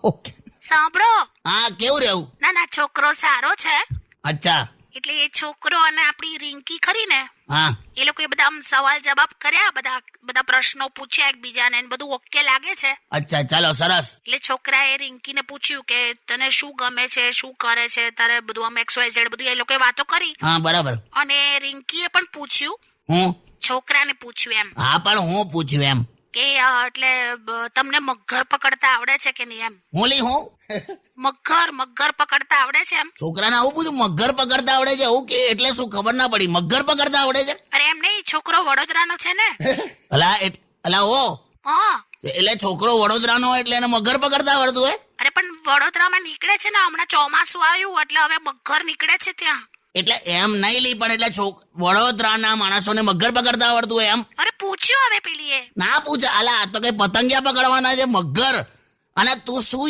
Okay. સાંભળો. હા, કેવું રહેવું? ના છોકરો સારો છે. અચ્છા. એટલે એ છોકરો અને આપણી રિંકી ખરી ને, હા. એ લોકોએ બધા આમ સવાલ જવાબ કર્યા, બધા પ્રશ્નો પૂછ્યા એકબીજાને, ને બધું ઓકે લાગે છે. અચ્છા, ચાલો, સરસ. એટલે છોકરાએ રિંકીને પૂછ્યું કે તને શું ગમે છે, શું કરે છે, તારે બધું આમ XYZ બધું એ લોકોએ વાતો કરી. હા, બરાબર. અને રિંકીએ પણ પૂછ્યું, હું? છોકરાને પૂછ્યું એમ હા, પણ હું પૂછ્યું એમ કે એટલે તમને મગર પકડતા આવડે છે કે નહીં એમ. હું લી હું મગર પકડતા આવડે છે એમ. છોકરાને આવું પૂછ્યું? મગર પકડતા આવડે છે? એવું કે એટલે શું, ખબર ના પડી. મગર પકડતા આવડે છે? અરે એમ નહીં, છોકરો વડોદરાનો છે ને. અલા ઓ, હા. એટલે છોકરો વડોદરાનો એટલે એને મગર પકડતા આવડતું હોય? અરે પણ વડોદરામાં નીકળે છે ને, હમણાં ચોમાસું આવ્યું એટલે હવે મગર નીકળે છે ત્યાં. એટલે એમ નહીં લી, પણ એટલે વડોદરાના માણસોને મગર પકડતા આવડતું હોય એમ? અરે પૂછ્યું હવે પેલીએ. ના પૂછ, અલા આ તો કઈ પતંગિયા પકડવાના છે, મગર. અને તું શું